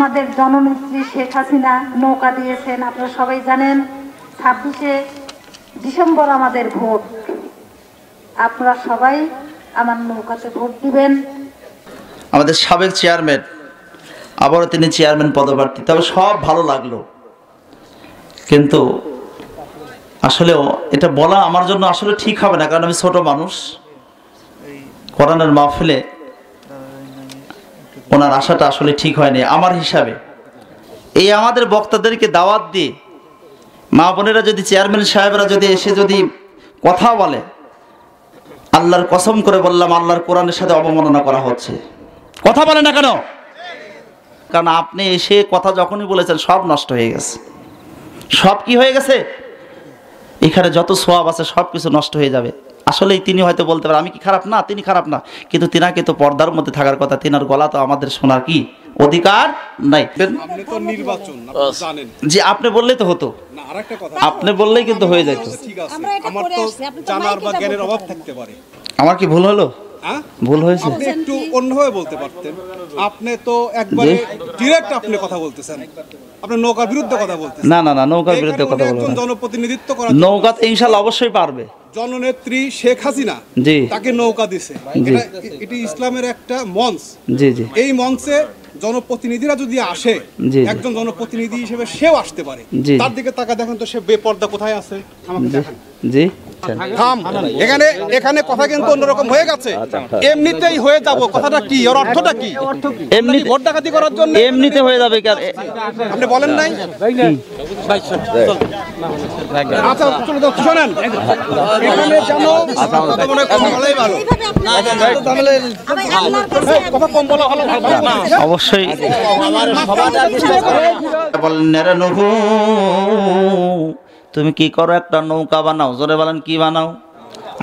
আমাদের জননেত্রী শেখ হাসিনা নৌকা দিয়েছেন। আপনারা সবাই জানেন 26শে ডিসেম্বর আমাদের ভোট। আপনারা সবাই আমার নৌকাতে ভোট দিবেন। আমাদের সাবেক চেয়ারম্যান, আবারও তিনি চেয়ারম্যান পদপ্রার্থী। তবে সব ভালো লাগলো, কিন্তু আসলেও এটা বলা আমার জন্য আসলে ঠিক হবে না, কারণ আমি ছোট মানুষ। কোরআনের মাহফিলে ওনার আশাটা আসলে ঠিক হয়নি আমার হিসাবে। এই আমাদের বক্তাদেরকে দাওয়াত দিয়ে মা বোনেরা যদি, চেয়ারম্যান সাহেবরা যদি এসে যদি কথা বলে, আল্লাহর কসম করে বললাম আল্লাহর কোরআনের সাথে অবমাননা করা হচ্ছে। কথা বলে না কেন? কারণ আপনি এসে কথা যখনই বলেছেন সব নষ্ট হয়ে গেছে। সব কি হয়ে গেছে? এখানে যত সোয়াব আছে সব কিছু নষ্ট হয়ে যাবে। আসলেই তিনি হয়তো বলতে পারেন আমি কি খারাপ না, তিনি খারাপ না, কিন্তু তিনাকে তো পর্দার মধ্যে থাকার কথা। তিনার গলা তো আমাদের শোনার কি অধিকার নাই? আপনি তো নির্বাচন জানেন, যে আপনি বললেই তো হতো, না আরেকটা কথা, আপনি বললেই কিন্তু হয়ে যেত। ঠিক আছে, আমার তো জানার বা জ্ঞানের অভাব থাকতে পারে। আমার কি ভুল হলো? ভুল হয়েছে? আপনি একটু অন্যভাবে বলতে পারতেন। আপনি তো একবারে ডিরেক্ট আপনি কথা বলতেছেন, আপনি নৌকার বিরুদ্ধে কথা বলতেছেন। না না না, নৌকার বিরুদ্ধে কথা বলবো না। জনপ্রতিনিধিত্ব করা, নৌকাতে ইনশাআল্লাহ অবশ্যই পারবে। জননেত্রী শেখ হাসিনা জি তাকে নৌকা দিছে, এটি ইসলামের একটা মঞ্চ। জি জি, এই মঞ্চে জনপ্রতিনিধিরা যদি আসে, একজন জনপ্রতিনিধি হিসেবে সেও আসতে পারে। তার দিকে তাকা দেখেন তো, সে বেপর্দা কোথায় আছে আমাকে দেখান। জি এখানে এখানে কথা কিন্তু অন্যরকম হয়ে গেছে। এমনিতেই হয়ে যাব, কথাটা কি, এর অর্থটা কি? এমনি ভোট ডাকাতি করার জন্য এমনিতে হয়ে যাবে। আপনি বলেন নাই? আচ্ছা চলে যাও, শোনেন এখানে যেন কথা বলাই ভালো, কথা কম বলা ভালো। অবশ্যই তুমি কি করো, একটা নৌকা বানাও। জোরে বলেন কি বানাও?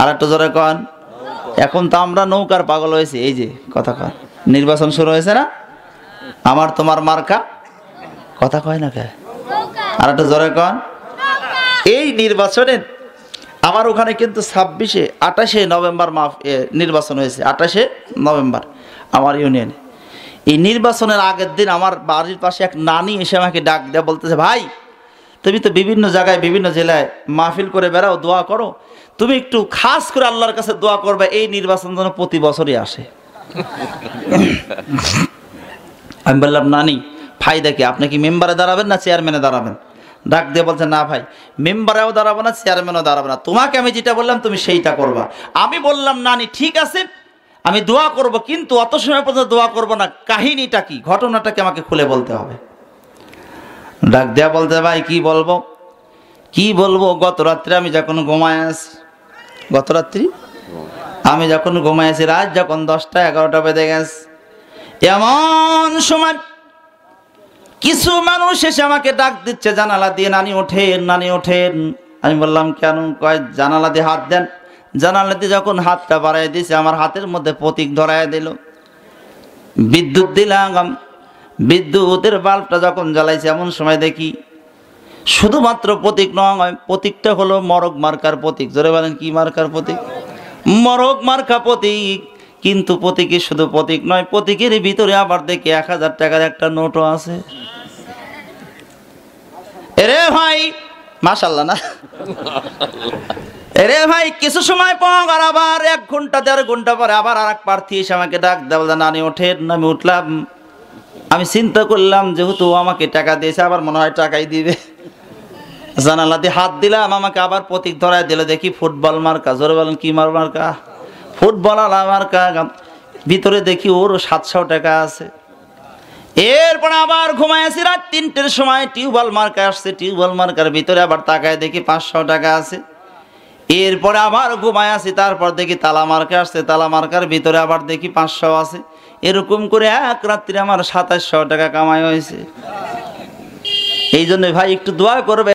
আর একটু জোরে কন। এখন তো আমরা নৌকার পাগল হয়েছি। এই যে কথা কন, নির্বাচন শুরু হয়েছে না, আমার তোমার মার্কা, কথা কয় না কে? আর একটু জোরে কন। এই নির্বাচনের আমার ওখানে কিন্তু 28শে নভেম্বর নির্বাচন হয়েছে। 28শে নভেম্বর আমার ইউনিয়নে। এই নির্বাচনের আগের দিন আমার বাড়ির পাশে এক নানি এসে আমাকে ডাক দেয়া বলতেছে, ভাই তুমি তো বিভিন্ন জায়গায় বিভিন্ন জেলায় মাহফিল করে বেড়াও, দোয়া করো, তুমি একটু খাস করে আল্লাহর কাছে দোয়া করবে এই নির্বাচন যেন প্রতি বছরই আসে। আমি বললাম নানি ফায়দা কি, আপনি কি মেম্বারে দাঁড়াবেন না চেয়ারম্যানে দাঁড়াবেন? ডাক দিয়ে বলছে না ভাই, মেম্বারেও দাঁড়াবো না, চেয়ারম্যানও দাঁড়াবো না, তোমাকে আমি যেটা বললাম তুমি সেইটা করবা। আমি বললাম নানি ঠিক আছে, আমি দোয়া করব, কিন্তু অত সময় পর্যন্ত দোয়া করব না, কাহিনীটা কি, ঘটনাটাকে আমাকে খুলে বলতে হবে। ডাক দেয়া বলতে ভাই কি বলবো, কি বলবো, গত রাত্রে আমি যখন ঘুমায় আছি, গত রাত্রি আমি যখন ঘুমায় আছি, রাত যখন 10টা 11টা বেজে গেছে, এমন সময় কিছু মানুষ এসে আমাকে ডাক দিচ্ছে জানালা দিয়ে, নানি ওঠেন, নানি ওঠেন। আমি বললাম কেন? কয় জানালা দিয়ে হাত দেন। জানালা দিয়ে যখন হাতটা বাড়াই দিয়েছে, আমার হাতের মধ্যে প্রতীক ধরাই দিল। বিদ্যুৎ দিলাম, বিদ্যুতের বাল্বটা যখন জ্বালাইছে, এমন সময় দেখি শুধুমাত্র প্রতীক নয়, প্রতীকটা হলো মরগ মার্কার প্রতীক। জোরে বলেন কি মার্কার প্রতীক? মরগ মার্কা প্রতীক। কিন্তু প্রতীকে শুধু প্রতীক নয়, প্রতীকের ভিতরে আবার দেখি 1000 টাকার একটা নোটও আছে। এরে ভাই মাশাআল্লাহ না, এরে ভাই কিছু সময় পর আবার 1 ঘন্টা 1.5 ঘন্টা পরে আবার আরেক প্রার্থী এসে আমাকে ডাক দেওয়া, নানি ওঠেন। আমি উঠলাম। আমি চিন্তা করলাম যেহেতু আমাকে টাকা দিয়েছে, আবার মনে হয় টাকাই দিবে। জানালা দিয়ে হাত দিলাম, আমাকে আবার প্রতীক ধরায় দিল, দেখি ফুটবল মার্কা। জোরে বলেন কি মার্কা? ফুটবল মার্কা। ভিতরে দেখি ওর 700 টাকা আছে। এরপর আবার ঘুমায় আছি, রাত 3টের সময় টিউবওয়েল মার্কা আসছে, টিউবওয়েল মার্কার ভিতরে আবার তাকায় দেখি 500 টাকা আছে। এরপরে আবার ঘুমায় আছি, তারপর দেখি তালা মার্কা আসছে, তালা মার্কার ভিতরে আবার দেখি 500 আছে। এরকম করে এক রাত্রে আমার 2700 টাকা কামাই হয়েছে। এই জন্য ভাই একটু দোয়া করবে।